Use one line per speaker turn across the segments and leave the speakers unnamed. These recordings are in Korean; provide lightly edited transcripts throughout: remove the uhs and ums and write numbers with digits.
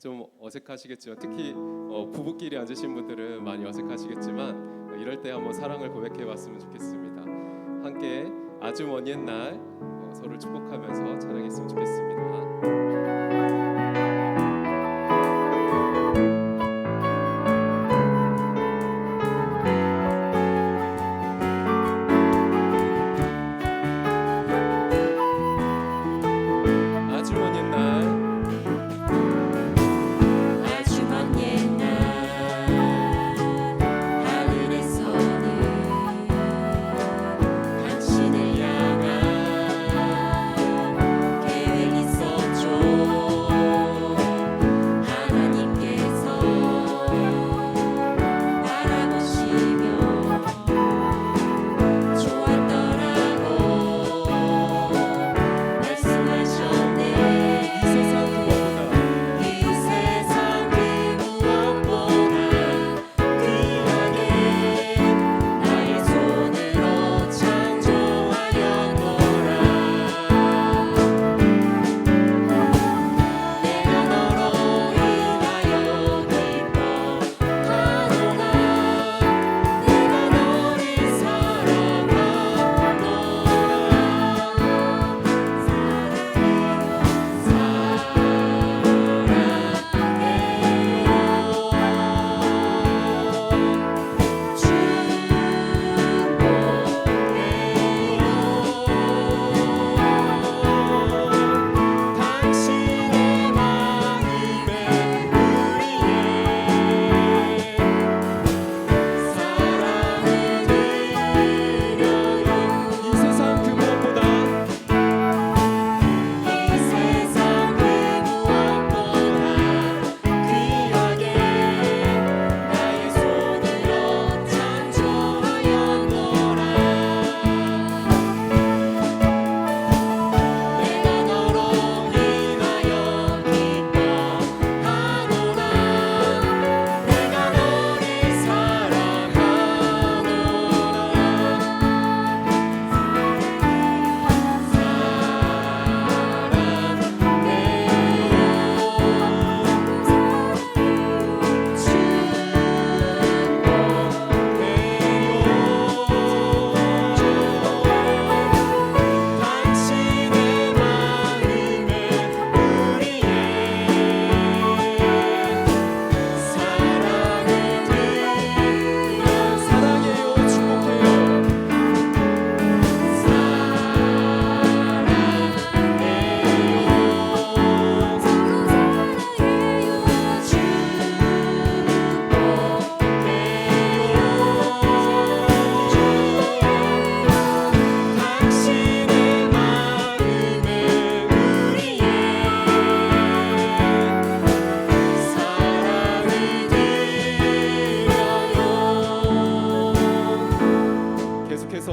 좀 어색하시겠지만 특히 부부끼리 앉으신 분들은 많이 어색하시겠지만 이럴 때 한번 사랑을 고백해 봤으면 좋겠습니다. 함께 아주 먼 옛날 서로를 축복하면서 찬양했으면 좋겠습니다. 아주 먼 옛날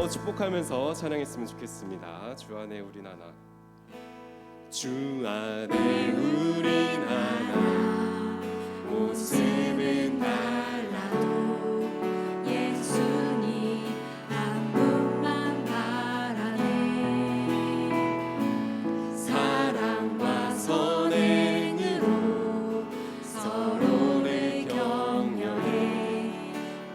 축복하면서 찬양했으면 좋겠습니다. 주 안에 우리 나나 주 안에 우리 나나 모습은 달라도
예수님 한 분만 바라네.
사랑과 선행으로 서로를 격려해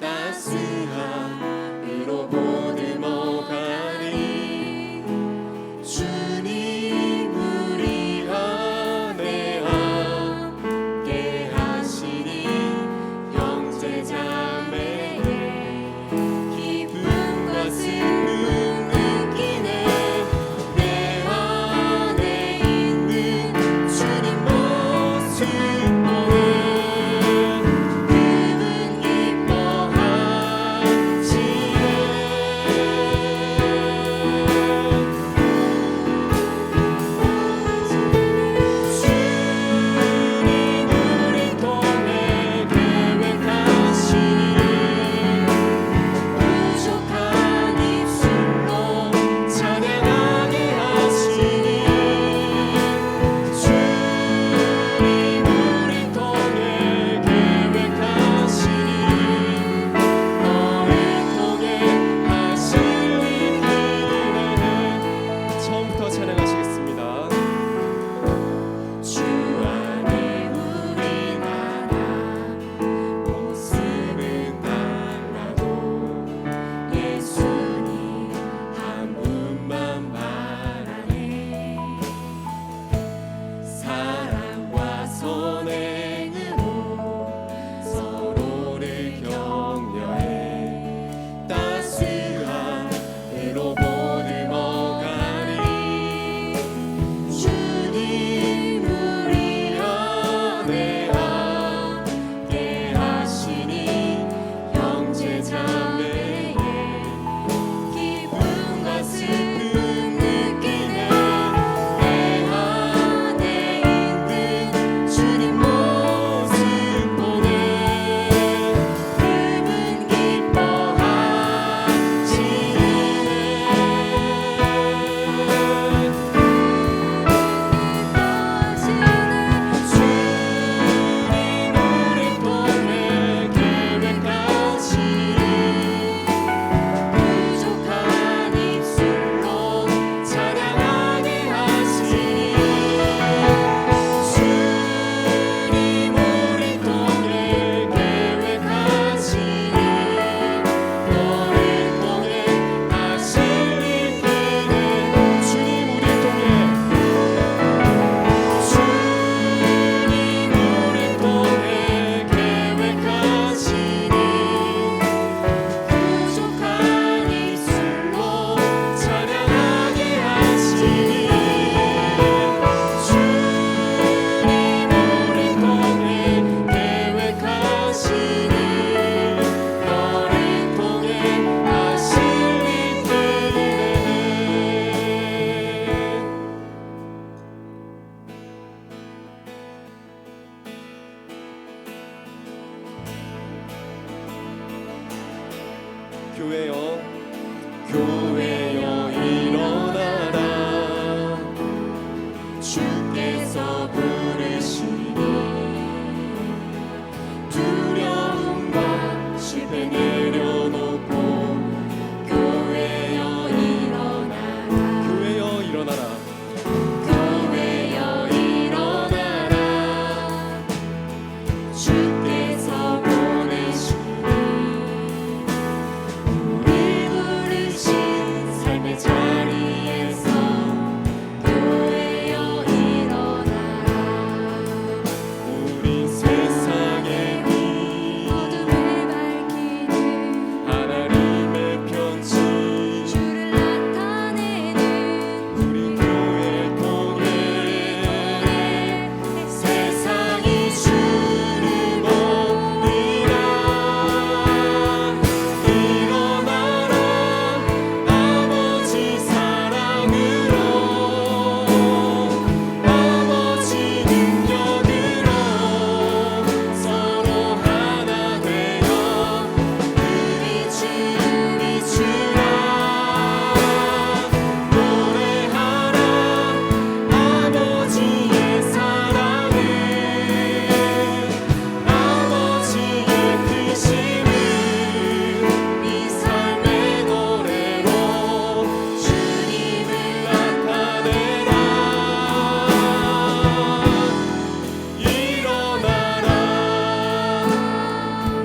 따스한 으로 보듬어가리. 주님 우리 안에 함께 하시니 형제자매의 기쁨과 슬픔 느끼네. 내 안에 있는 주님 모습 보네. 그분 기뻐하시네. 주님 교회여 교회여 일어나라
주께서 부르시니 두려움과 실패 내려놓고 교회여 일어나라
교회여 일어나라
교회여 일어나라 주께서 보내시니 우리 부르신 삶의 자리에서 교회여 일어나라
우리 세상의 빛
어둠을 밝히는
하나님의 편지
주를 나타내는
우리 교회 통해
세상이 주를 보리라
일어나라 아버지 사랑으로 아버지 능력으로 서로 하나 되어
우리 주를
비추라 노래하라 아버지의 사랑을 아버지의 크심을 이 삶의 노래로 주님을 나타내라 일어나라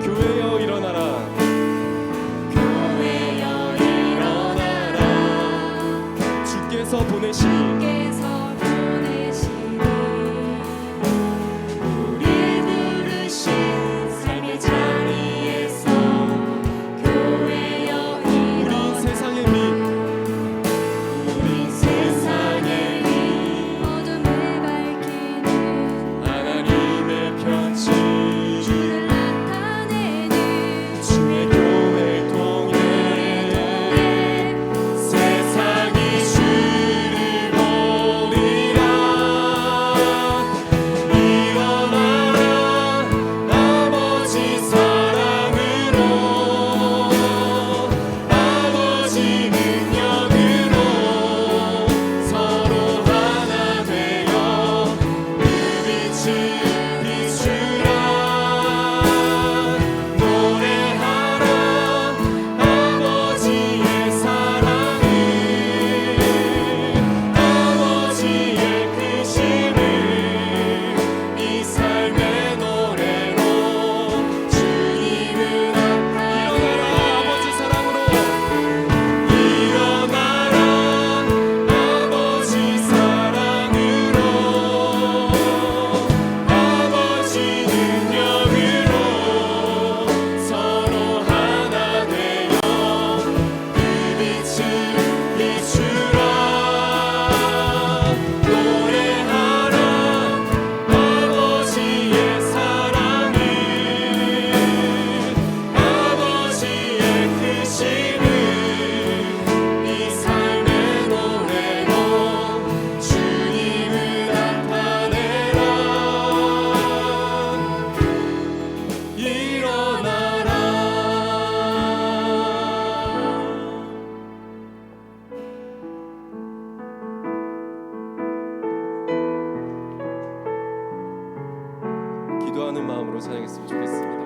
교회여 일어나라
교회여 일어나라
주께서 보내신
주께서 보내시니 우리 부르신 삶의 자리에서 교회여
우리
일어나라
세상의 빛
우리 세상의 빛 어둠을 밝히는
하나님의 편지
주를 나타내는
주의 교회 통해 세상이 주를 보리라 일어나라 아버지 사랑으로 아버지 능력으로 서로 하나 되어 그 빛을 비추라 노래하라 아버지의 사랑을 아버지의 크심을 이 삶의 노래로 주님을 나타내라 아버지 사랑으로 일어나라 아버지 사랑으로 아버지 능력으로 서로 하나 되어 그 빛을 비추라 노래하라 아버지의 사랑을 아버지의 크심을 이 삶의 노래로 주님을 나타내라 일어나라 기도하는 마음으로 찬양했으면 좋겠습니다.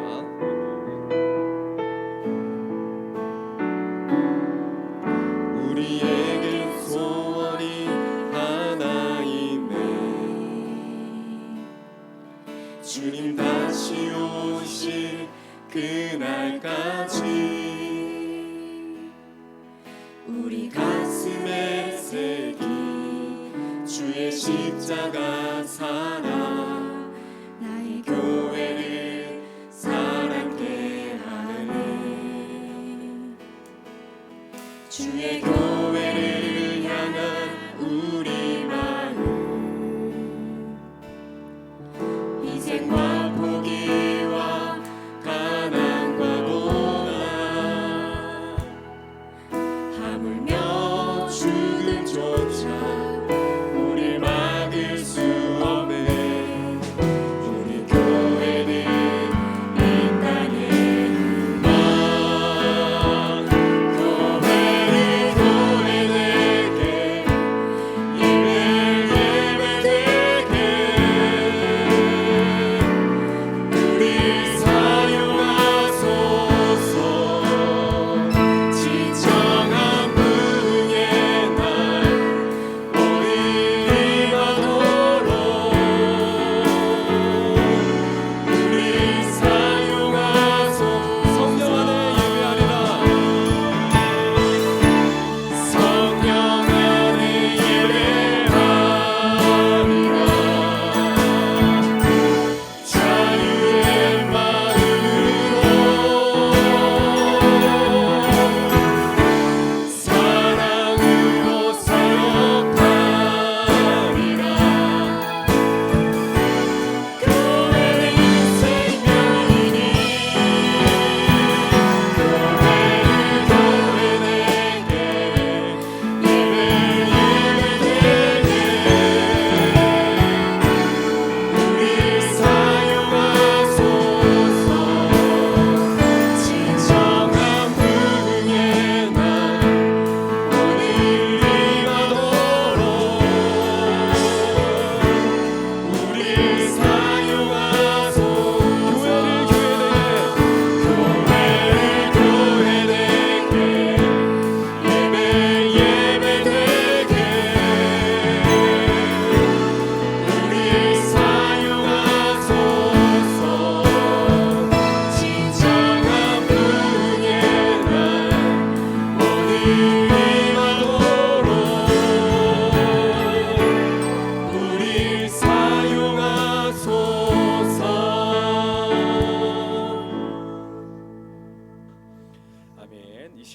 우리에게 소원이 하나임에 주님 다시 오실 그날까지 우리 가슴에 새긴 주의 십자가 사랑
나의
교회를 사랑케 하네
주의
교회를 향한 우리 마음
희생과
포기와 가난과 고난 하물며 죽음조차 우릴 막을 수 없네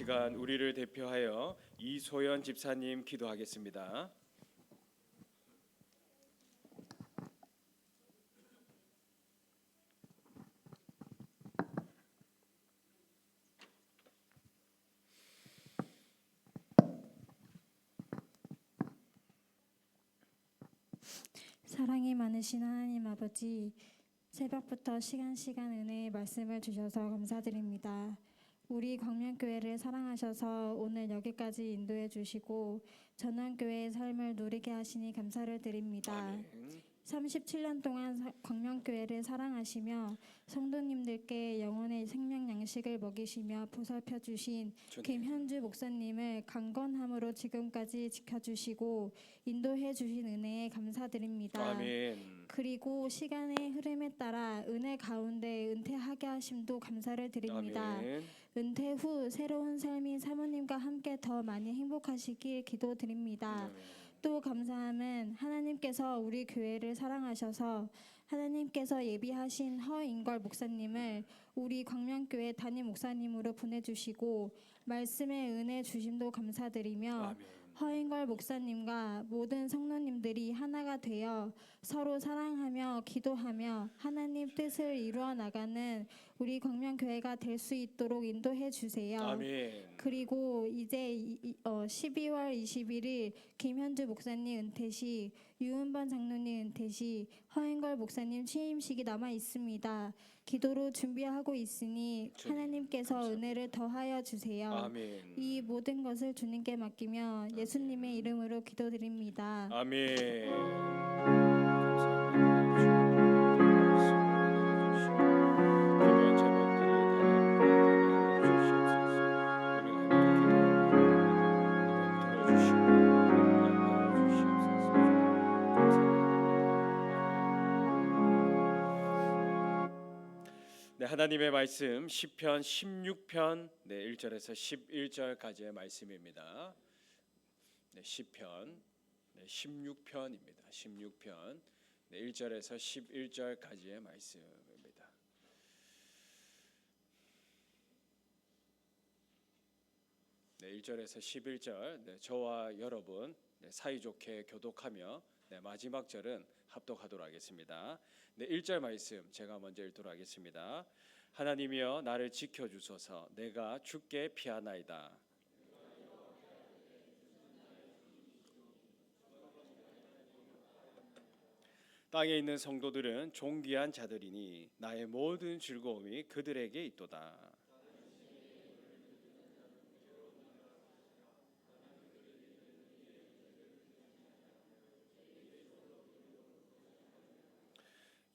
시간 우리를 대표하여 이소연 집사님 기도하겠습니다.
사랑이 많으신 하나님 아버지, 새벽부터 시간 은혜의 말씀을 주셔서 감사드립니다. 우리 광명교회를 사랑하셔서 오늘 여기까지 인도해 주시고 전원교회의 삶을 누리게 하시니 감사를 드립니다.
아멘.
37년 동안 광명교회를 사랑하시며 성도님들께 영혼의 생명 양식을 먹이시며 보살펴 주신 김현주 목사님을 강건함으로 지금까지 지켜주시고 인도해 주신 은혜에 감사드립니다.
아멘.
그리고 시간의 흐름에 따라 은혜 가운데 은퇴하게 하심도 감사를 드립니다.
아멘.
은퇴 후 새로운 삶인 사모님과 함께 더 많이 행복하시길 기도드립니다. 또 감사함은 하나님께서 우리 교회를 사랑하셔서 하나님께서 예비하신 허인걸 목사님을 우리 광명교회 담임 목사님으로 보내주시고 말씀의 은혜 주심도 감사드리며
아멘.
허인걸 목사님과 모든 성도님들이 하나가 되어 서로 사랑하며 기도하며 하나님 뜻을 이루어 나가는 우리 광명교회가 될 수 있도록 인도해 주세요.
아멘.
그리고 이제 12월 21일 김현주 목사님 은퇴식, 유은반 장로님 은퇴식, 허인걸 목사님 취임식이 남아 있습니다. 기도로 준비하고 있으니 하나님께서 은혜를 더하여 주세요.
아멘.
이 모든 것을 주님께 맡기며 예수님의 이름으로 기도드립니다.
아멘. 네, 하나님의 말씀 시편 16편 1절에서 11절까지의 말씀입니다. 네, 시편 16편입니다. 16편 1절에서 11절까지의 말씀입니다. 네, 1절에서 11절 저와 여러분 사이좋게 교독하며 마지막 절은 합독하도록 하겠습니다. 1절 말씀 제가 먼저 읽도록 하겠습니다. 하나님이여 나를 지켜주소서. 내가 주께 피하나이다. 땅에 있는 성도들은 존귀한 자들이니 나의 모든 즐거움이 그들에게 있도다.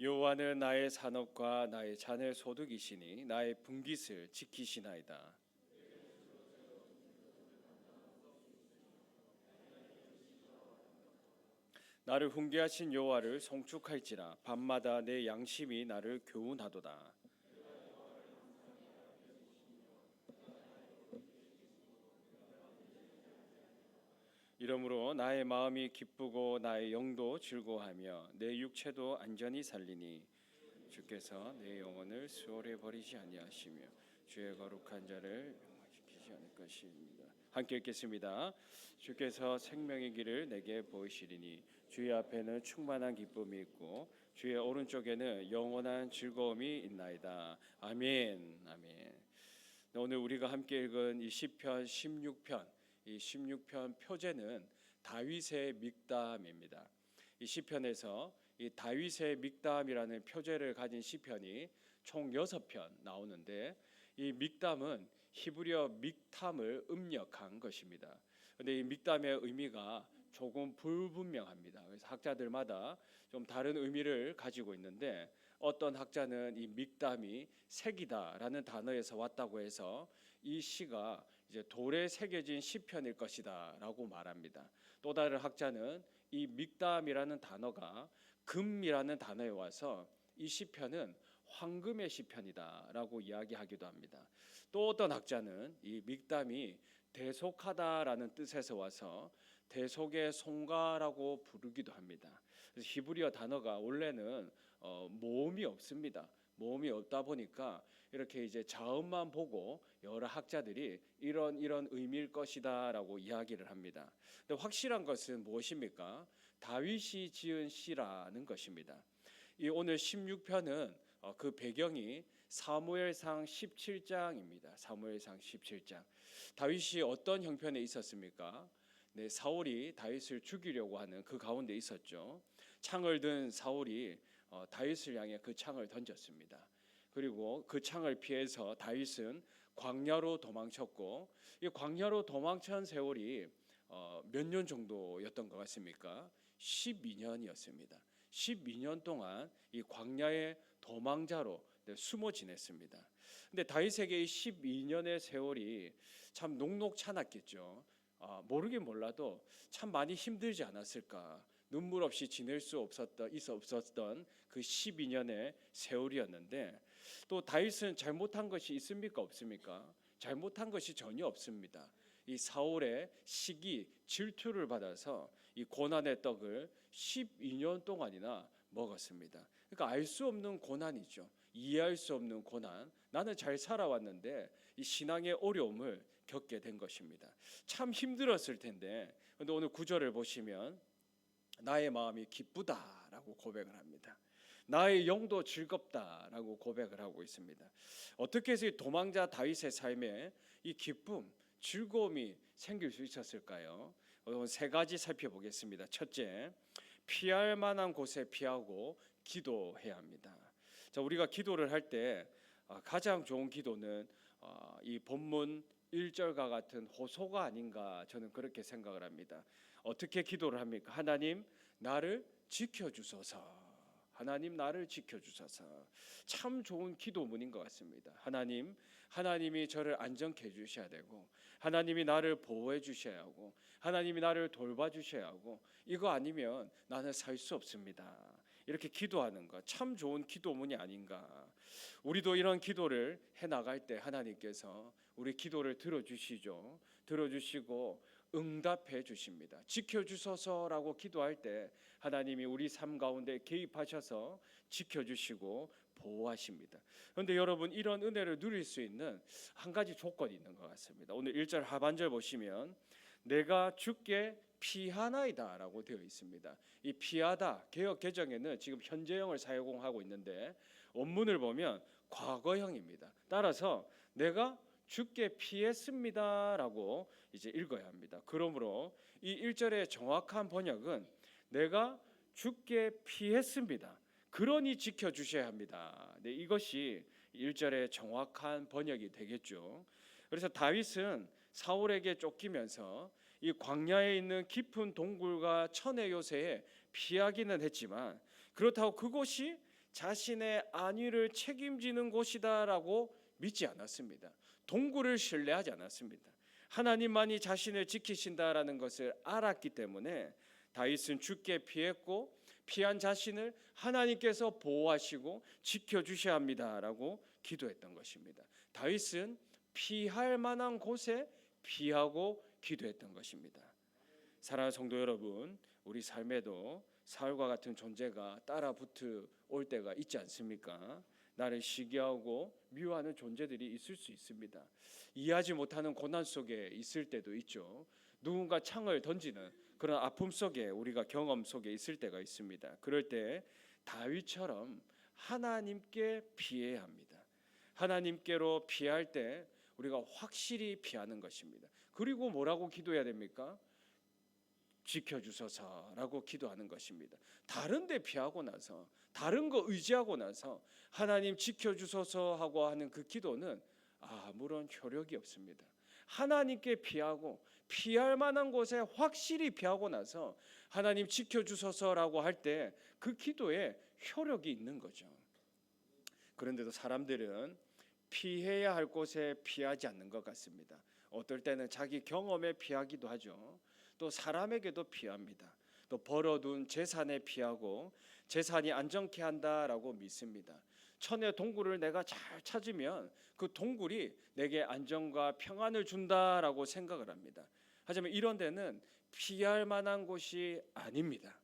여호와는 나의 산업과 나의 자녀 소득이시니 나의 분깃을 지키시나이다. 나를 훈계하신 여호와를 송축할지라. 밤마다 내 양심이 나를 교훈하도다. 이러므로 나의 마음이 기쁘고 나의 영도 즐거워하며 내 육체도 안전히 살리니 주께서 내 영혼을 수월해 버리지 아니하시며 주의 거룩한 자를 멸망시키지 않을 것입니다. 함께 읽겠습니다. 주께서 생명의 길을 내게 보이시리니 주의 앞에는 충만한 기쁨이 있고 주의 오른쪽에는 영원한 즐거움이 있나이다. 아멘. 아멘. 오늘 우리가 함께 읽은 이 시편 16편, 이 16편 표제는 다윗의 믹담입니다. 이 시편에서 이 다윗의 믹담이라는 표제를 가진 시편이 총 6편 나오는데 이 믹담은 히브리어 믹탐을 음력한 것입니다. 그런데 이 믹담의 의미가 조금 불분명합니다. 그래서 학자들마다 좀 다른 의미를 가지고 있는데 어떤 학자는 이 믹담이 색이다라는 단어에서 왔다고 해서 이 시가 이제 돌에 새겨진 시편일 것이다라고 말합니다. 또 다른 학자는 이 믹담이라는 단어가 금이라는 단어에 와서 이 시편은 황금의 시편이다라고 이야기하기도 합니다. 또 어떤 학자는 이 믹담이 대속하다라는 뜻에서 와서 대속의 송가라고 부르기도 합니다. 그래서 히브리어 단어가 원래는 모음이 없습니다. 모험이 없다 보니까 이렇게 이제 자음만 보고 여러 학자들이 이런 의미일 것이다라고 이야기를 합니다. 근데 확실한 것은 무엇입니까? 다윗이 지은 시라는 것입니다. 이 오늘 16편은 그 배경이 사무엘상 17장입니다. 사무엘상 17장. 다윗이 어떤 형편에 있었습니까? 네, 사울이 다윗을 죽이려고 하는 그 가운데 있었죠. 창을 든 사울이 다윗을 향해 그 창을 던졌습니다. 그리고 그 창을 피해서 다윗은 광야로 도망쳤고, 이 광야로 도망친 세월이 몇 년 정도였던 것 같습니까? 12년이었습니다. 12년 동안 이 광야의 도망자로 숨어 지냈습니다. 근데 다윗에게 이 12년의 세월이 참 녹록찮았겠죠. 모르긴 몰라도 참 많이 힘들지 않았을까. 눈물 없이 지낼 수 없었던 그 12년의 세월이었는데, 또 다윗은 잘못한 것이 있습니까 없습니까? 잘못한 것이 전혀 없습니다. 이 사울의 시기 질투를 받아서 이 고난의 떡을 12년 동안이나 먹었습니다. 그러니까 알 수 없는 고난이죠. 이해할 수 없는 고난. 나는 잘 살아왔는데 이 신앙의 어려움을 겪게 된 것입니다. 참 힘들었을 텐데, 근데 오늘 9절을 보시면 나의 마음이 기쁘다라고 고백을 합니다. 나의 영도 즐겁다라고 고백을 하고 있습니다. 어떻게 해서 이 도망자 다윗의 삶에 이 기쁨, 즐거움이 생길 수 있었을까요? 오늘 세 가지 살펴보겠습니다. 첫째, 피할 만한 곳에 피하고 기도해야 합니다. 자, 우리가 기도를 할 때 가장 좋은 기도는 이 본문 1절과 같은 호소가 아닌가, 저는 그렇게 생각을 합니다. 어떻게 기도를 합니까? 하나님 나를 지켜주소서. 하나님 나를 지켜주소서. 참 좋은 기도문인 것 같습니다. 하나님이 저를 안정케 해주셔야 되고, 하나님이 나를 보호해 주셔야 하고, 하나님이 나를 돌봐주셔야 하고, 이거 아니면 나는 살 수 없습니다. 이렇게 기도하는 것 참 좋은 기도문이 아닌가. 우리도 이런 기도를 해나갈 때 하나님께서 우리 기도를 들어주시죠. 들어주시고 응답해 주십니다. 지켜주소서라고 기도할 때 하나님이 우리 삶 가운데 개입하셔서 지켜주시고 보호하십니다. 그런데 여러분, 이런 은혜를 누릴 수 있는 한 가지 조건이 있는 것 같습니다. 오늘 1절 하반절 보시면 내가 주께 피하나이다 라고 되어 있습니다. 이 피하다, 개역 개정에는 지금 현재형을 사용하고 있는데 원문을 보면 과거형입니다. 따라서 내가 주께 피했습니다 라고 이제 읽어야 합니다. 그러므로 이 1절의 정확한 번역은 내가 주께 피했습니다. 그러니 지켜주셔야 합니다. 네, 이것이 1절의 정확한 번역이 되겠죠. 그래서 다윗은 사울에게 쫓기면서 이 광야에 있는 깊은 동굴과 천의 요새에 피하기는 했지만, 그렇다고 그곳이 자신의 안위를 책임지는 곳이다라고 믿지 않았습니다. 동굴을 신뢰하지 않았습니다. 하나님만이 자신을 지키신다라는 것을 알았기 때문에 다윗은 주께 피했고, 피한 자신을 하나님께서 보호하시고 지켜주셔야 합니다라고 기도했던 것입니다. 다윗은 피할 만한 곳에 피하고 기도했던 것입니다. 사랑하는 성도 여러분, 우리 삶에도 사울과 같은 존재가 따라붙어 올 때가 있지 않습니까? 나를 시기하고 미워하는 존재들이 있을 수 있습니다. 이해하지 못하는 고난 속에 있을 때도 있죠. 누군가 창을 던지는 그런 아픔 속에 우리가 경험 속에 있을 때가 있습니다. 그럴 때 다윗처럼 하나님께 피해야 합니다. 하나님께로 피할 때 우리가 확실히 피하는 것입니다. 그리고 뭐라고 기도해야 됩니까? 지켜주소서라고 기도하는 것입니다. 다른 데 피하고 나서, 다른 거 의지하고 나서 하나님 지켜주소서 하고 하는 그 기도는 아무런 효력이 없습니다. 하나님께 피하고 피할 만한 곳에 확실히 피하고 나서 하나님 지켜주소서라고 할 때 그 기도에 효력이 있는 거죠. 그런데도 사람들은 피해야 할 곳에 피하지 않는 것 같습니다. 어떨 때는 자기 경험에 피하기도 하죠. 또 사람에게도 피합니다. 또 벌어둔 재산에 피하고 재산이 안정케 한다라고 믿습니다. 천의 동굴을 내가 잘 찾으면 그 동굴이 내게 안정과 평안을 준다라고 생각을 합니다. 하지만 이런 데는 피할 만한 곳이 아닙니다.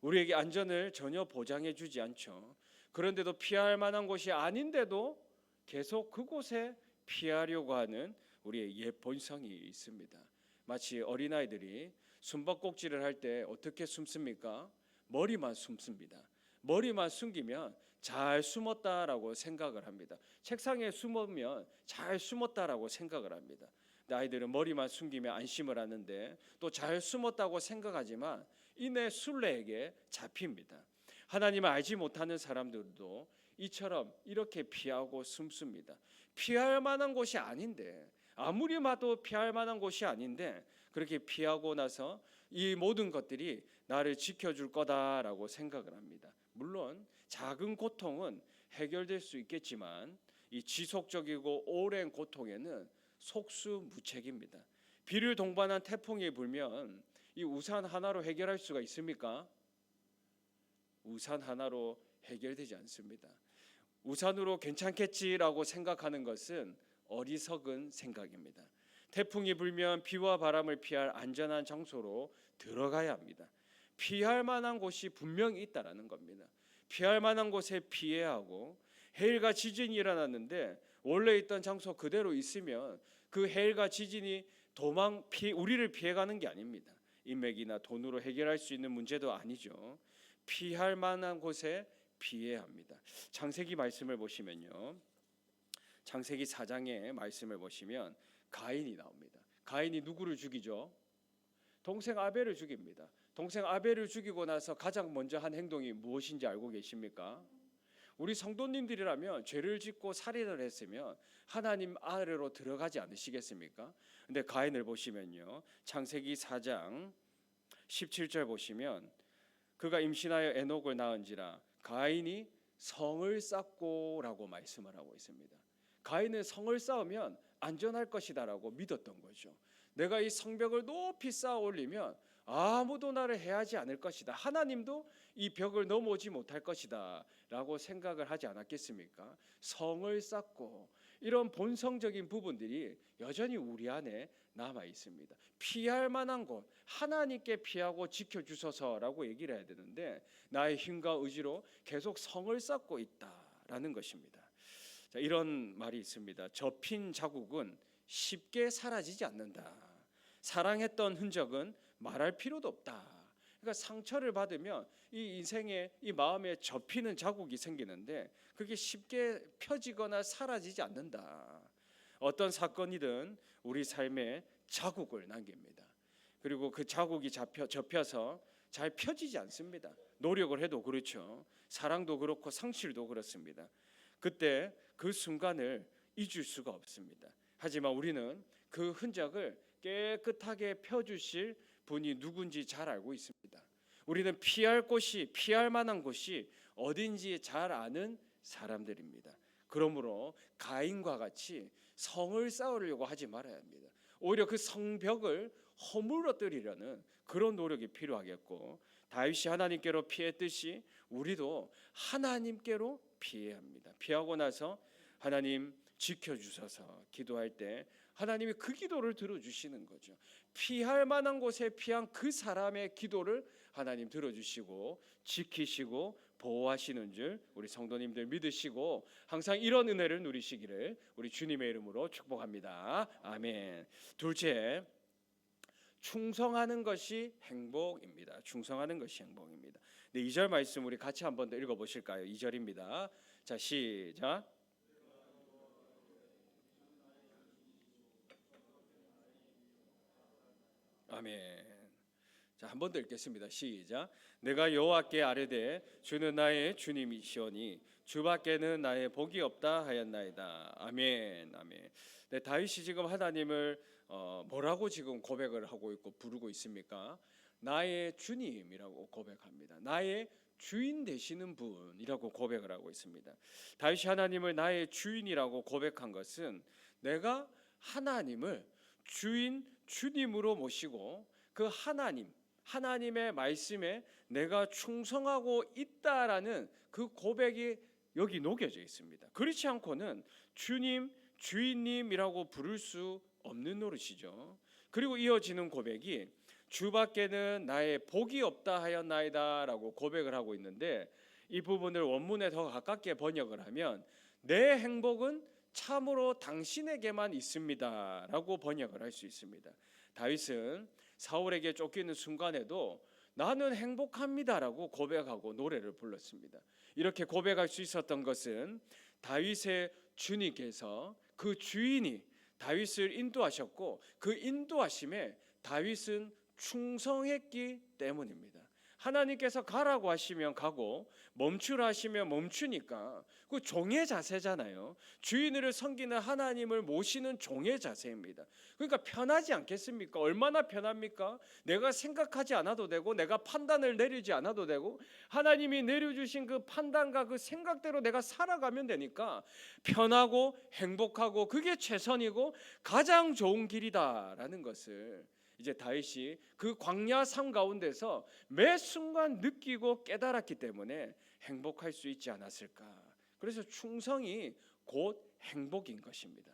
우리에게 안전을 전혀 보장해 주지 않죠. 그런데도 피할 만한 곳이 아닌데도 계속 그곳에 피하려고 하는 우리의 옛 본성이 있습니다. 마치 어린아이들이 숨바꼭질을 할 때 어떻게 숨습니까? 머리만 숨습니다. 머리만 숨기면 잘 숨었다라고 생각을 합니다. 책상에 숨으면 잘 숨었다라고 생각을 합니다. 근데 아이들은 머리만 숨기면 안심을 하는데 또 잘 숨었다고 생각하지만 이내 술래에게 잡힙니다. 하나님을 알지 못하는 사람들도 이처럼 이렇게 피하고 숨습니다. 피할 만한 곳이 아닌데, 아무리 봐도 피할 만한 곳이 아닌데 그렇게 피하고 나서 이 모든 것들이 나를 지켜줄 거다라고 생각을 합니다. 물론 작은 고통은 해결될 수 있겠지만 이 지속적이고 오랜 고통에는 속수무책입니다. 비를 동반한 태풍이 불면 이 우산 하나로 해결할 수가 있습니까? 우산 하나로 해결되지 않습니다. 우산으로 괜찮겠지라고 생각하는 것은 어리석은 생각입니다. 태풍이 불면 비와 바람을 피할 안전한 장소로 들어가야 합니다. 피할 만한 곳이 분명히 있다라는 겁니다. 피할 만한 곳에 피해야 하고, 해일과 지진이 일어났는데 원래 있던 장소 그대로 있으면 그 해일과 지진이 우리를 피해가는 게 아닙니다. 인맥이나 돈으로 해결할 수 있는 문제도 아니죠. 피할 만한 곳에 피해야 합니다. 창세기 말씀을 보시면요, 창세기 4장의 말씀을 보시면 가인이 나옵니다. 가인이 누구를 죽이죠? 동생 아벨을 죽입니다. 동생 아벨을 죽이고 나서 가장 먼저 한 행동이 무엇인지 알고 계십니까? 우리 성도님들이라면 죄를 짓고 살인을 했으면 하나님 아래로 들어가지 않으시겠습니까? 근데 가인을 보시면요, 창세기 4장 17절 보시면 그가 임신하여 에녹을 낳은지라 가인이 성을 쌓고라고 말씀을 하고 있습니다. 가인은 성을 쌓으면 안전할 것이다라고 믿었던 거죠. 내가 이 성벽을 높이 쌓아 올리면 아무도 나를 해하지 않을 것이다. 하나님도 이 벽을 넘어오지 못할 것이다 라고 생각을 하지 않았겠습니까? 성을 쌓고, 이런 본성적인 부분들이 여전히 우리 안에 남아 있습니다. 피할 만한 곳, 하나님께 피하고 지켜주소서라고 얘기를 해야 되는데 나의 힘과 의지로 계속 성을 쌓고 있다라는 것입니다. 자, 이런 말이 있습니다. 접힌 자국은 쉽게 사라지지 않는다. 사랑했던 흔적은 말할 필요도 없다. 그러니까 상처를 받으면 이 인생에, 이 마음에 접히는 자국이 생기는데 그게 쉽게 펴지거나 사라지지 않는다. 어떤 사건이든 우리 삶에 자국을 남깁니다. 그리고 그 자국이 접혀서 잘 펴지지 않습니다. 노력을 해도 그렇죠. 사랑도 그렇고 상실도 그렇습니다. 그때 그 순간을 잊을 수가 없습니다. 하지만 우리는 그 흔적을 깨끗하게 펴주실 분이 누군지 잘 알고 있습니다. 우리는 피할 곳이, 피할 만한 곳이 어딘지 잘 아는 사람들입니다. 그러므로 가인과 같이 성을 쌓으려고 하지 말아야 합니다. 오히려 그 성벽을 허물어뜨리려는 그런 노력이 필요하겠고, 다윗이 하나님께로 피했듯이 우리도 하나님께로 피해야 합니다. 피하고 나서 하나님 지켜주셔서 기도할 때 하나님이 그 기도를 들어주시는 거죠. 피할 만한 곳에 피한 그 사람의 기도를 하나님 들어주시고 지키시고 보호하시는 줄 우리 성도님들 믿으시고 항상 이런 은혜를 누리시기를 우리 주님의 이름으로 축복합니다. 아멘. 둘째, 충성하는 것이 행복입니다. 충성하는 것이 행복입니다. 네, 2절 말씀 우리 같이 한 번 더 읽어보실까요? 2절입니다. 자, 시작. 아멘. 자, 한 번 더 읽겠습니다. 시작. 내가 여호와께 아뢰되 주는 나의 주님이시오니 주밖에는 나의 복이 없다 하였나이다. 아멘. 아멘. 네, 다윗이 지금 하나님을 뭐라고 지금 고백을 하고 있고 부르고 있습니까? 나의 주님이라고 고백합니다. 나의 주인 되시는 분이라고 고백을 하고 있습니다. 다윗이 하나님을 나의 주인이라고 고백한 것은 내가 하나님을 주님으로 모시고 그 하나님의 말씀에 내가 충성하고 있다라는 그 고백이 여기 녹여져 있습니다. 그렇지 않고는 주인님이라고 부를 수 없는 노릇이죠. 그리고 이어지는 고백이 주밖에는 나의 복이 없다 하였나이다라고 고백을 하고 있는데, 이 부분을 원문에 더 가깝게 번역을 하면 내 행복은 참으로 당신에게만 있습니다라고 번역을 할 수 있습니다. 다윗은 사울에게 쫓기는 순간에도 나는 행복합니다라고 고백하고 노래를 불렀습니다. 이렇게 고백할 수 있었던 것은 다윗의 주님께서 그 주인이 다윗을 인도하셨고 그 인도하심에 다윗은 충성했기 때문입니다. 하나님께서 가라고 하시면 가고 멈추라 하시면 멈추니까 그 종의 자세잖아요. 주인을 섬기는 하나님을 모시는 종의 자세입니다. 그러니까 편하지 않겠습니까? 얼마나 편합니까? 내가 생각하지 않아도 되고 내가 판단을 내리지 않아도 되고 하나님이 내려주신 그 판단과 그 생각대로 내가 살아가면 되니까 편하고 행복하고 그게 최선이고 가장 좋은 길이다라는 것을 이제 다윗이 그 광야 삶 가운데서 매 순간 느끼고 깨달았기 때문에 행복할 수 있지 않았을까. 그래서 충성이 곧 행복인 것입니다.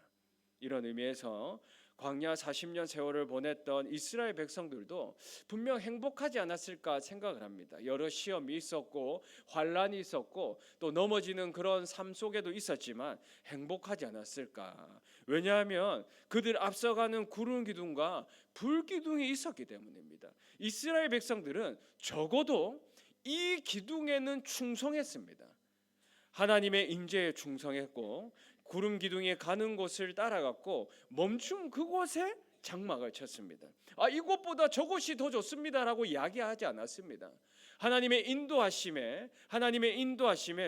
이런 의미에서 광야 40년 세월을 보냈던 이스라엘 백성들도 분명 행복하지 않았을까 생각을 합니다. 여러 시험이 있었고 환란이 있었고 또 넘어지는 그런 삶 속에도 있었지만 행복하지 않았을까. 왜냐하면 그들 앞서가는 구름 기둥과 불 기둥이 있었기 때문입니다. 이스라엘 백성들은 적어도 이 기둥에는 충성했습니다. 하나님의 임재에 충성했고 구름 기둥이 가는 곳을 따라갔고 멈춘 그곳에 장막을 쳤습니다. 이곳보다 저곳이 더 좋습니다라고 이야기하지 않았습니다. 하나님의 인도하심에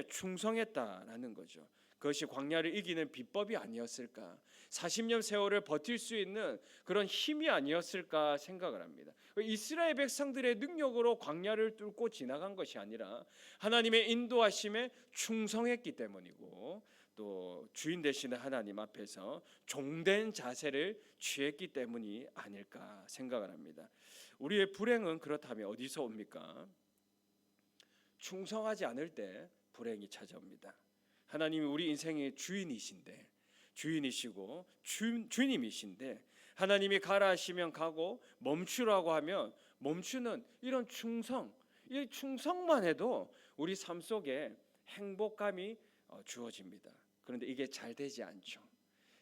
충성했다라는 거죠. 그것이 광야를 이기는 비법이 아니었을까, 40년 세월을 버틸 수 있는 그런 힘이 아니었을까 생각을 합니다. 이스라엘 백성들의 능력으로 광야를 뚫고 지나간 것이 아니라 하나님의 인도하심에 충성했기 때문이고 또 주인 되시는 하나님 앞에서 종된 자세를 취했기 때문이 아닐까 생각을 합니다. 우리의 불행은 그렇다면 어디서 옵니까? 충성하지 않을 때 불행이 찾아옵니다. 하나님이 우리 인생의 주인이시고 주님이신데 하나님이 가라 하시면 가고 멈추라고 하면 멈추는 이런 충성, 이 충성만 해도 우리 삶 속에 행복감이 주어집니다. 그런데 이게 잘 되지 않죠.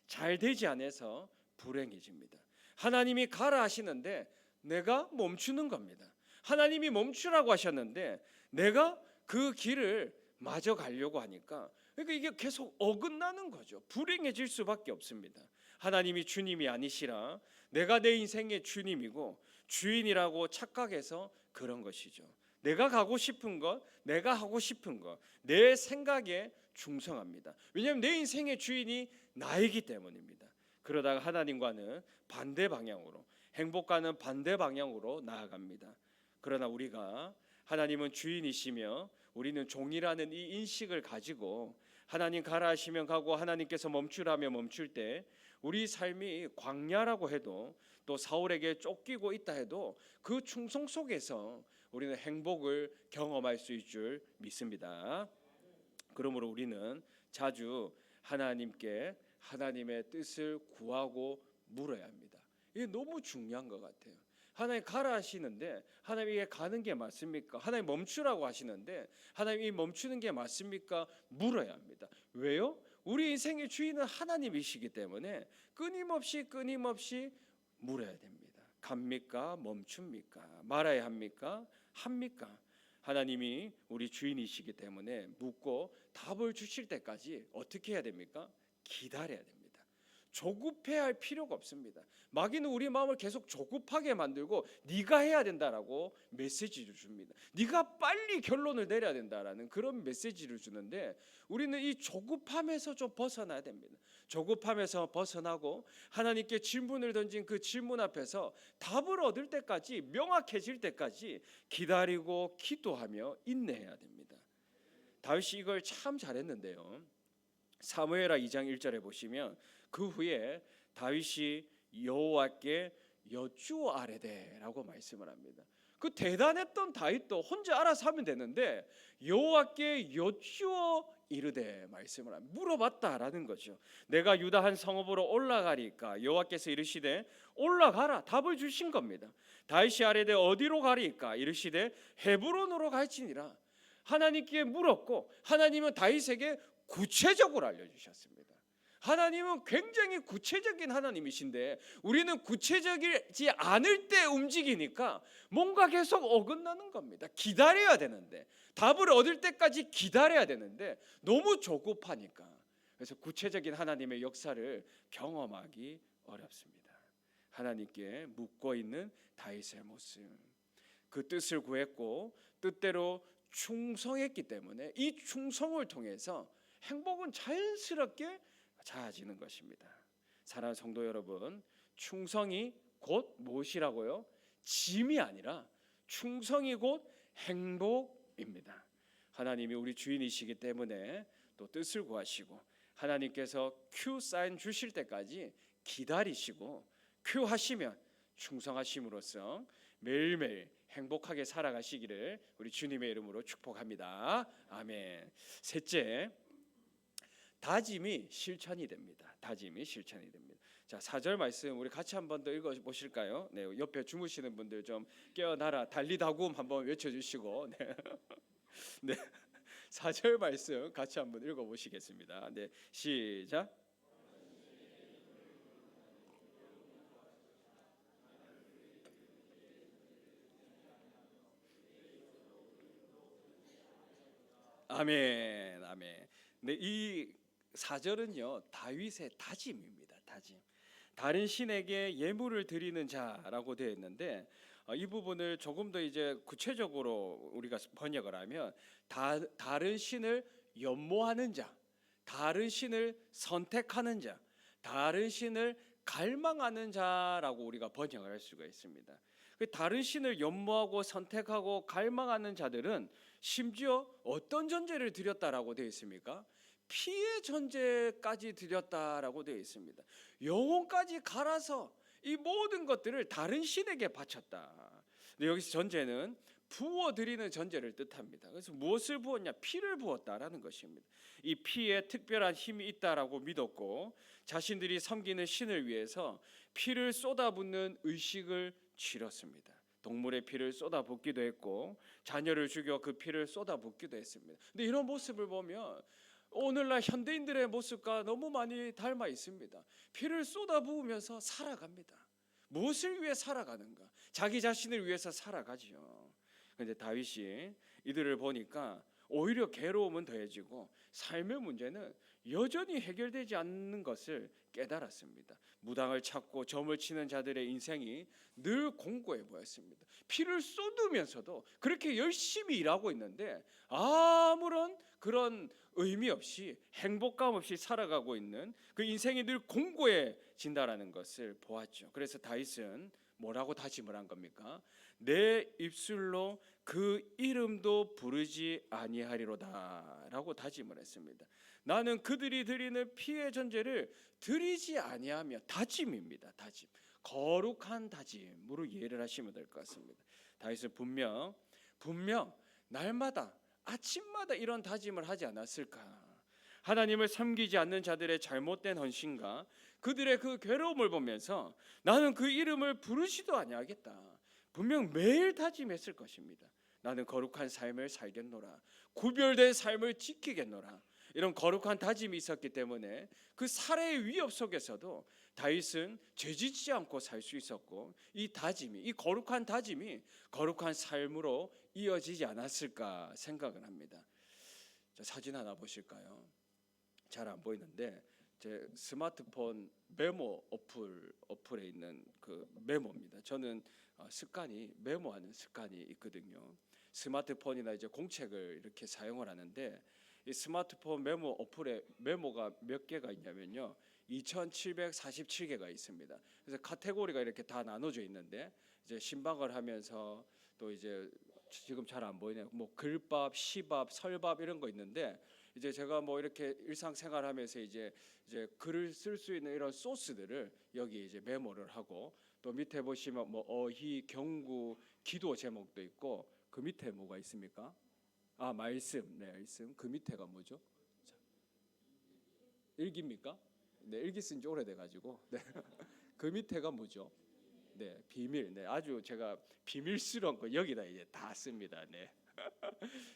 잘 되지 않아서 불행해집니다. 하나님이 가라 하시는데 내가 멈추는 겁니다. 하나님이 멈추라고 하셨는데 내가 그 길을 마저 가려고 하니까 그러니까 이게 계속 어긋나는 거죠. 불행해질 수밖에 없습니다. 하나님이 주님이 아니시라 내가 내 인생의 주님이고 주인이라고 착각해서 그런 것이죠. 내가 가고 싶은 것, 내가 하고 싶은 것, 내 생각에 충성합니다. 왜냐하면 내 인생의 주인이 나이기 때문입니다. 그러다가 하나님과는 반대 방향으로, 행복과는 반대 방향으로 나아갑니다. 그러나 우리가 하나님은 주인이시며 우리는 종이라는 이 인식을 가지고 하나님 가라 하시면 가고 하나님께서 멈추라면 멈출 때 우리 삶이 광야라고 해도 또 사울에게 쫓기고 있다 해도 그 충성 속에서 우리는 행복을 경험할 수 있을 줄 믿습니다. 그러므로 우리는 자주 하나님께 하나님의 뜻을 구하고 물어야 합니다. 이게 너무 중요한 것 같아요. 하나님 가라 하시는데 하나님 이게 가는 게 맞습니까? 하나님 멈추라고 하시는데 하나님 이 멈추는 게 맞습니까? 물어야 합니다. 왜요? 우리 인생의 주인은 하나님이시기 때문에 끊임없이 물어야 됩니다. 갑니까? 멈춥니까? 말아야 합니까? 합니까? 하나님이 우리 주인이시기 때문에 묻고 답을 주실 때까지 어떻게 해야 됩니까? 기다려야 됩니다. 조급해할 필요가 없습니다. 마귀는 우리 마음을 계속 조급하게 만들고 네가 해야 된다라고 메시지를 줍니다. 네가 빨리 결론을 내려야 된다라는 그런 메시지를 주는데 우리는 이 조급함에서 좀 벗어나야 됩니다. 조급함에서 벗어나고 하나님께 질문을 던진 그 질문 앞에서 답을 얻을 때까지, 명확해질 때까지 기다리고 기도하며 인내해야 됩니다. 다윗이 이걸 참 잘했는데요. 사무엘하 2장 1절에 보시면 그 후에 다윗이 여호와께 여쭈아레되라고 말씀을 합니다. 그 대단했던 다윗도 혼자 알아서 하면 되는데 여호와께 여쭈어 이르되 말씀을 합니다. 물어봤다라는 거죠. 내가 유다 한 성읍으로 올라가리까? 여호와께서 이르시되 올라가라. 답을 주신 겁니다. 다윗이 아뢰되 어디로 가리까? 이르시되 헤브론으로 갈지니라. 하나님께 물었고 하나님은 다윗에게 구체적으로 알려주셨습니다. 하나님은 굉장히 구체적인 하나님이신데 우리는 구체적이지 않을 때 움직이니까 뭔가 계속 어긋나는 겁니다. 기다려야 되는데, 답을 얻을 때까지 기다려야 되는데 너무 조급하니까, 그래서 구체적인 하나님의 역사를 경험하기 어렵습니다. 하나님께 묻고 있는 다윗의 모습, 그 뜻을 구했고 뜻대로 충성했기 때문에 이 충성을 통해서 행복은 자연스럽게 찾아지는 것입니다. 사랑하는 성도 여러분, 충성이 곧 무엇이라고요? 짐이 아니라 충성이 곧 행복입니다. 하나님이 우리 주인이시기 때문에 또 뜻을 구하시고 하나님께서 큐 사인 주실 때까지 기다리시고 큐 하시면 충성하심으로써 매일매일 행복하게 살아가시기를 우리 주님의 이름으로 축복합니다. 아멘. 셋째, 다짐이 실천이 됩니다. 다짐이 실천이 됩니다. 자, 4절 말씀 우리 같이 한번 더 읽어 보실까요? 네, 옆에 주무시는 분들 좀 깨어나라 달리다굼 한번 외쳐 주시고 네. 네. 4절 말씀 같이 한번 읽어 보시겠습니다. 네. 시작. 아멘. 아멘. 네, 이 4절은요 다윗의 다짐입니다. 다짐. 다른 신에게 예물을 드리는 자라고 되어 있는데 이 부분을 조금 더 이제 구체적으로 우리가 번역을 하면 다른 신을 연모하는 자, 다른 신을 선택하는 자, 다른 신을 갈망하는 자라고 우리가 번역을 할 수가 있습니다. 다른 신을 연모하고 선택하고 갈망하는 자들은 심지어 어떤 전제를 드렸다라고 되어 있습니까? 피의 전제까지 드렸다라고 되어 있습니다. 영혼까지 갈아서 이 모든 것들을 다른 신에게 바쳤다. 근데 여기서 전제는 부어 드리는 전제를 뜻합니다. 그래서 무엇을 부었냐? 피를 부었다라는 것입니다. 이 피에 특별한 힘이 있다라고 믿었고 자신들이 섬기는 신을 위해서 피를 쏟아붓는 의식을 치렀습니다. 동물의 피를 쏟아붓기도 했고 자녀를 죽여 그 피를 쏟아붓기도 했습니다. 근데 이런 모습을 보면 오늘날 현대인들의 모습과 너무 많이 닮아 있습니다. 피를 쏟아부으면서 살아갑니다. 무엇을 위해 살아가는가? 자기 자신을 위해서 살아가지요. 그런데 다윗이 이들을 보니까 오히려 괴로움은 더해지고 삶의 문제는 여전히 해결되지 않는 것을 깨달았습니다. 무당을 찾고 점을 치는 자들의 인생이 늘 공고해 보였습니다. 피를 쏟으면서도 그렇게 열심히 일하고 있는데 아무런 그런 의미 없이 행복감 없이 살아가고 있는 그 인생이 늘 공고해진다라는 것을 보았죠. 그래서 다윗은 뭐라고 다짐을 한 겁니까? 내 입술로 그 이름도 부르지 아니하리로다라고 다짐을 했습니다. 나는 그들이 드리는 피의 전제를 드리지 아니하며 다짐입니다. 다짐. 거룩한 다짐으로 이해를 하시면 될 것 같습니다. 다윗은 분명 날마다 아침마다 이런 다짐을 하지 않았을까? 하나님을 섬기지 않는 자들의 잘못된 헌신과 그들의 그 괴로움을 보면서 나는 그 이름을 부르지도 아니하겠다. 분명 매일 다짐했을 것입니다. 나는 거룩한 삶을 살겠노라. 구별된 삶을 지키겠노라. 이런 거룩한 다짐이 있었기 때문에 그 살해의 위협 속에서도 다윗은 죄짓지 않고 살 수 있었고 이 다짐이, 이 거룩한 다짐이 거룩한 삶으로 이어지지 않았을까 생각을 합니다. 자, 사진 하나 보실까요? 잘 안 보이는데 제 스마트폰 메모 어플에 있는 그 메모입니다. 저는 습관이 메모하는 습관이 있거든요. 스마트폰이나 이제 공책을 이렇게 사용을 하는데 이 스마트폰 메모 어플에 메모가 몇 개가 있냐면요, 2,747개가 있습니다. 그래서 카테고리가 이렇게 다 나눠져 있는데 이제 신방을 하면서 또 이제 지금 잘 안 보이네요. 뭐 글밥, 시밥, 설밥 이런 거 있는데 이제 제가 뭐 이렇게 일상생활하면서 이제 글을 쓸 수 있는 이런 소스들을 여기 이제 메모를 하고 또 밑에 보시면 뭐 어희, 경구, 기도 제목도 있고 그 밑에 뭐가 있습니까? 아, 말씀. 네, 말씀. 그 밑에가 뭐죠? 자, 일기입니까? 네, 일기 쓴 지 오래돼 가지고. 네. 그 밑에가 뭐죠? 네, 비밀. 네, 아주 제가 비밀스러운 거 여기다 이제 다 씁니다. 네.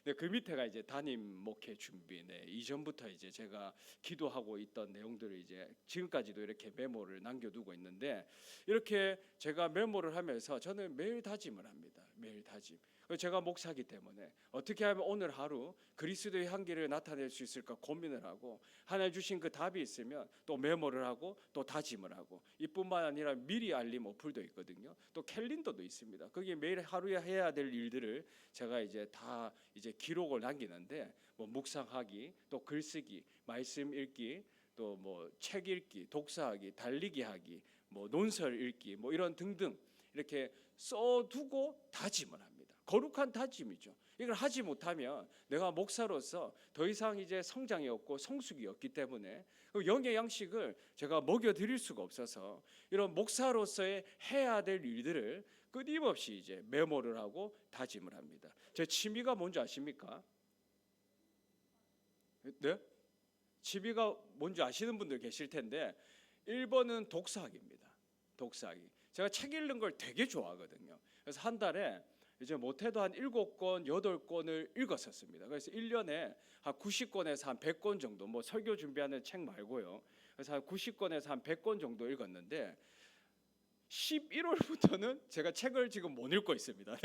네, 그 밑에가 이제 담임 목회 준비. 네, 이전부터 이제 제가 기도하고 있던 내용들을 이제 지금까지도 이렇게 메모를 남겨두고 있는데, 이렇게 제가 메모를 하면서 저는 매일 다짐을 합니다. 매일 다짐. 제가 목사기 때문에 어떻게 하면 오늘 하루 그리스도의 향기를 나타낼 수 있을까 고민을 하고, 하나님 주신 그 답이 있으면 또 메모를 하고 또 다짐을 하고, 이뿐만 아니라 미리 알림 어플도 있거든요. 또 캘린더도 있습니다. 거기에 매일 하루에 해야 될 일들을 제가 이제 다 이제 기록을 남기는데, 뭐 묵상하기, 또 글쓰기, 말씀 읽기, 또 뭐 책 읽기, 독서하기, 달리기 하기, 뭐 논설 읽기, 뭐 이런 등등 이렇게 써두고 다짐을 합니다. 거룩한 다짐이죠. 이걸 하지 못하면 내가 목사로서 더 이상 이제 성장이 없고 성숙이 없기 때문에 영의 양식을 제가 먹여 드릴 수가 없어서, 이런 목사로서의 해야 될 일들을 끊임없이 이제 메모를 하고 다짐을 합니다. 제 취미가 뭔지 아십니까? 네? 취미가 뭔지 아시는 분들 계실 텐데, 1번은 독서하기입니다. 독서하기. 제가 책 읽는 걸 되게 좋아하거든요. 그래서 한 달에 이제 못해도 한 7권, 8권을 읽었었습니다. 그래서 1년에 한 90권에서 한 100권 정도, 뭐 설교 준비하는 책 말고요. 그래서 한 90권에서 한 100권 정도 읽었는데, 11월부터는 제가 책을 지금 못 읽고 있습니다.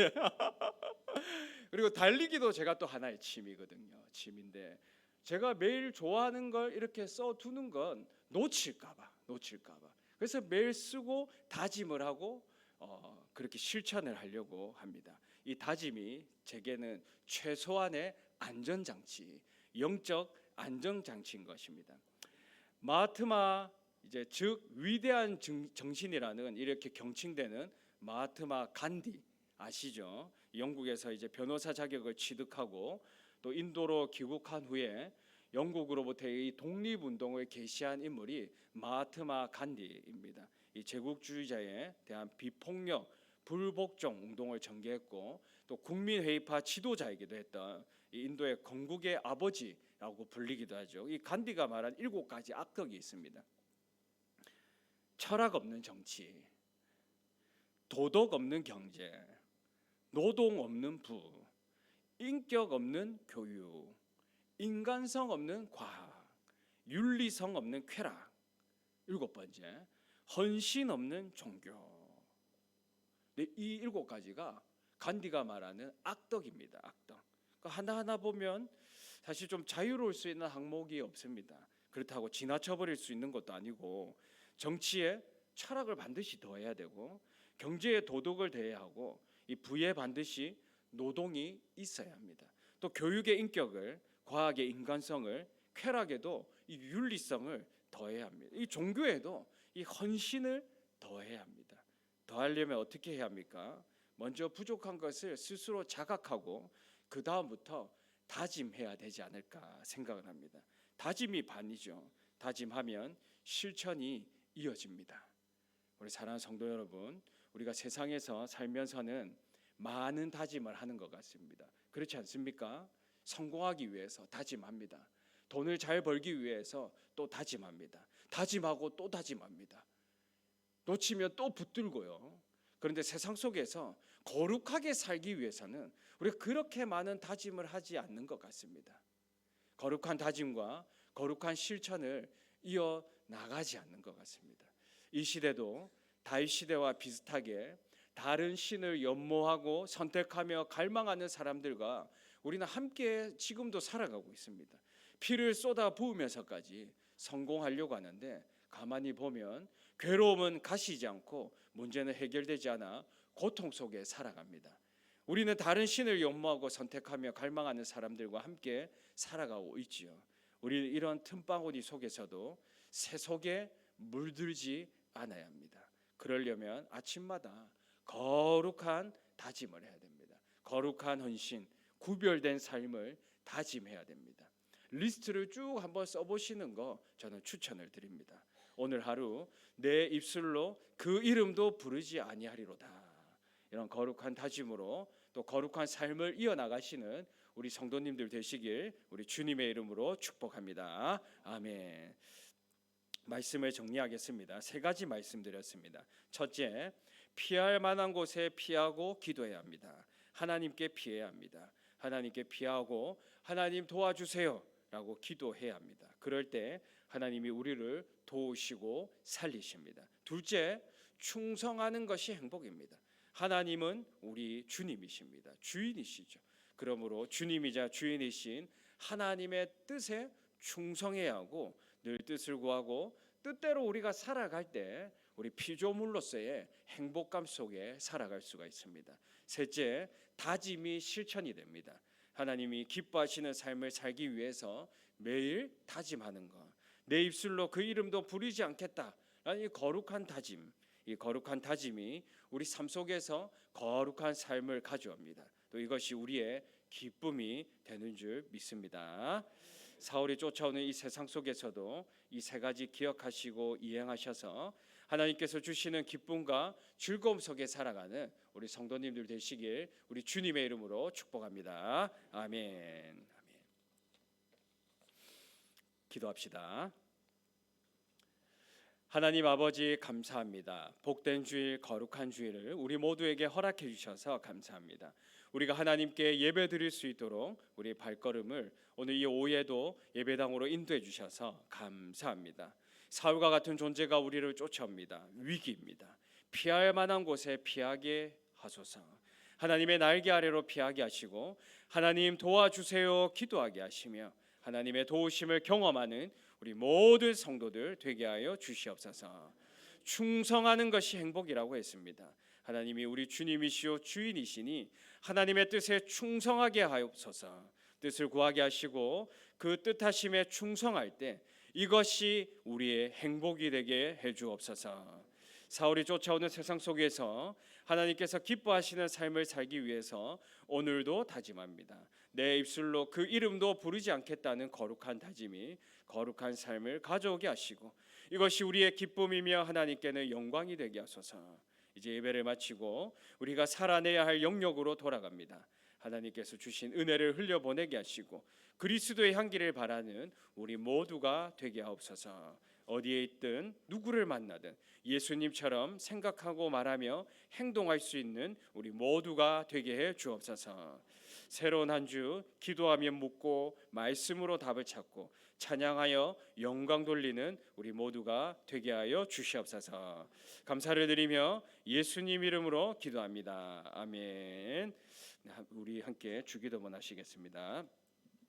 그리고 달리기도 제가 또 하나의 취미거든요. 취미인데, 제가 매일 좋아하는 걸 이렇게 써두는 건 놓칠까봐. 그래서 매일 쓰고 다짐을 하고 그렇게 실천을 하려고 합니다. 이 다짐이 제게는 최소한의 안전장치, 영적 안전장치인 것입니다. 마하트마, 이제 즉 위대한 정신이라는 이렇게 경칭되는 마하트마 간디 아시죠? 영국에서 이제 변호사 자격을 취득하고 또 인도로 귀국한 후에 영국으로부터 이 독립운동을 개시한 인물이 마하트마 간디입니다. 이 제국주의자에 대한 비폭력, 불복종 운동을 전개했고, 또 국민회의파 지도자이기도 했던 이 인도의 건국의 아버지라고 불리기도 하죠. 이 간디가 말한 7가지 악덕이 있습니다. 철학 없는 정치, 도덕 없는 경제, 노동 없는 부, 인격 없는 교육, 인간성 없는 과학, 윤리성 없는 쾌락. 7번째, 헌신 없는 종교. 이 7가지가 간디가 말하는 악덕입니다. 악덕. 하나하나 보면 사실 좀 자유로울 수 있는 항목이 없습니다. 그렇다고 지나쳐 버릴 수 있는 것도 아니고, 정치에 철학을 반드시 더해야 되고, 경제에 도덕을 더해야 하고, 이 부에 반드시 노동이 있어야 합니다. 또 교육의 인격을, 과학의 인간성을, 쾌락에도 이 윤리성을 더해야 합니다. 이 종교에도 이 헌신을 더해야 합니다. 더하려면 어떻게 해야 합니까? 먼저 부족한 것을 스스로 자각하고 그 다음부터 다짐해야 되지 않을까 생각을 합니다. 다짐이 반이죠. 다짐하면 실천이 이어집니다. 우리 사랑하는 성도 여러분, 우리가 세상에서 살면서는 많은 다짐을 하는 것 같습니다. 그렇지 않습니까? 성공하기 위해서 다짐합니다. 돈을 잘 벌기 위해서 또 다짐합니다. 다짐하고 또 다짐합니다. 놓치면 또 붙들고요. 그런데 세상 속에서 거룩하게 살기 위해서는 우리가 그렇게 많은 다짐을 하지 않는 것 같습니다. 거룩한 다짐과 거룩한 실천을 이어 나가지 않는 것 같습니다. 이 시대도 다윗 시대와 비슷하게 다른 신을 연모하고 선택하며 갈망하는 사람들과 우리는 함께 지금도 살아가고 있습니다. 피를 쏟아 부으면서까지 성공하려고 하는데, 가만히 보면 괴로움은 가시지 않고 문제는 해결되지 않아 고통 속에 살아갑니다. 우리는 다른 신을 연모하고 선택하며 갈망하는 사람들과 함께 살아가고 있지요. 우리 이런 틈바구니 속에서도 새 속에 물들지 않아야 합니다. 그러려면 아침마다 거룩한 다짐을 해야 됩니다. 거룩한 헌신, 구별된 삶을 다짐해야 됩니다. 리스트를 쭉 한번 써보시는 거 저는 추천을 드립니다. 오늘 하루 내 입술로 그 이름도 부르지 아니하리로다. 이런 거룩한 다짐으로 또 거룩한 삶을 이어나가시는 우리 성도님들 되시길 우리 주님의 이름으로 축복합니다. 아멘. 말씀을 정리하겠습니다. 3가지 말씀드렸습니다. 첫째, 피할 만한 곳에 피하고 기도해야 합니다. 하나님께 피해야 합니다. 하나님께 피하고 하나님 도와주세요라고 기도해야 합니다. 그럴 때 하나님이 우리를 도우시고 살리십니다. 둘째, 충성하는 것이 행복입니다. 하나님은 우리 주님이십니다. 주인이시죠. 그러므로 주님이자 주인이신 하나님의 뜻에 충성해야 하고 늘 뜻을 구하고 뜻대로 우리가 살아갈 때 우리 피조물로서의 행복감 속에 살아갈 수가 있습니다. 셋째, 다짐이 실천이 됩니다. 하나님이 기뻐하시는 삶을 살기 위해서 매일 다짐하는 것, 내 입술로 그 이름도 부르지 않겠다라는 이 거룩한 다짐, 이 거룩한 다짐이 우리 삶 속에서 거룩한 삶을 가져옵니다. 또 이것이 우리의 기쁨이 되는 줄 믿습니다. 사울이 쫓아오는 이 세상 속에서도 이 세 가지 기억하시고 이행하셔서 하나님께서 주시는 기쁨과 즐거움 속에 살아가는 우리 성도님들 되시길 우리 주님의 이름으로 축복합니다. 아멘. 아멘. 기도합시다. 하나님 아버지 감사합니다. 복된 주일, 거룩한 주일을 우리 모두에게 허락해 주셔서 감사합니다. 우리가 하나님께 예배 드릴 수 있도록 우리 발걸음을 오늘 이 오후에도 예배당으로 인도해 주셔서 감사합니다. 사울과 같은 존재가 우리를 쫓아옵니다. 위기입니다. 피할 만한 곳에 피하게 하소서. 하나님의 날개 아래로 피하게 하시고 하나님 도와주세요 기도하게 하시며 하나님의 도우심을 경험하는 우리 모든 성도들 되게 하여 주시옵소서. 충성하는 것이 행복이라고 했습니다. 하나님이 우리 주님이시오 주인이시니 하나님의 뜻에 충성하게 하옵소서. 뜻을 구하게 하시고 그 뜻하심에 충성할 때 이것이 우리의 행복이 되게 해 주옵소서. 사울이 쫓아오는 세상 속에서 하나님께서 기뻐하시는 삶을 살기 위해서 오늘도 다짐합니다. 내 입술로 그 이름도 부르지 않겠다는 거룩한 다짐이 거룩한 삶을 가져오게 하시고 이것이 우리의 기쁨이며 하나님께는 영광이 되게 하소서. 이제 예배를 마치고 우리가 살아내야 할 영역으로 돌아갑니다. 하나님께서 주신 은혜를 흘려보내게 하시고 그리스도의 향기를 바라는 우리 모두가 되게 하옵소서. 어디에 있든 누구를 만나든 예수님처럼 생각하고 말하며 행동할 수 있는 우리 모두가 되게 해 주옵소서. 새로운 한 주 기도하며 묻고 말씀으로 답을 찾고 찬양하여 영광 돌리는 우리 모두가 되게 하여 주시옵소서. 감사를 드리며 예수님 이름으로 기도합니다. 아멘. 우리 함께 주기도문 하시겠습니다.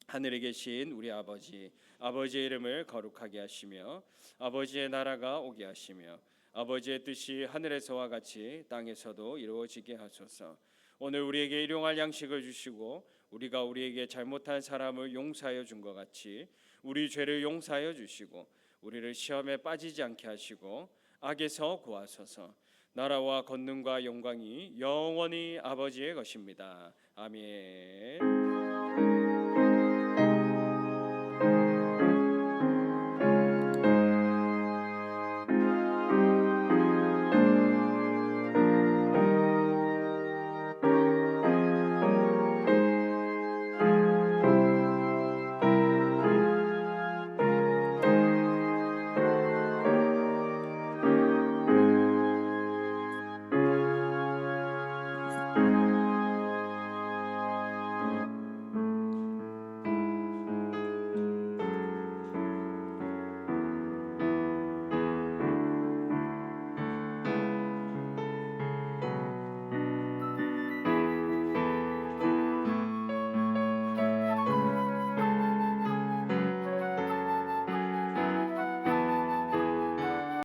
하늘에 계신 우리 아버지, 아버지의 이름을 거룩하게 하시며 아버지의 나라가 오게 하시며 아버지의 뜻이 하늘에서와 같이 땅에서도 이루어지게 하소서. 오늘 우리에게 일용할 양식을 주시고 우리가 우리에게 잘못한 사람을 용서하여 준 것 같이 우리 죄를 용서하여 주시고 우리를 시험에 빠지지 않게 하시고 악에서 구하소서. 나라와 권능과 영광이 영원히 아버지의 것입니다. 아멘.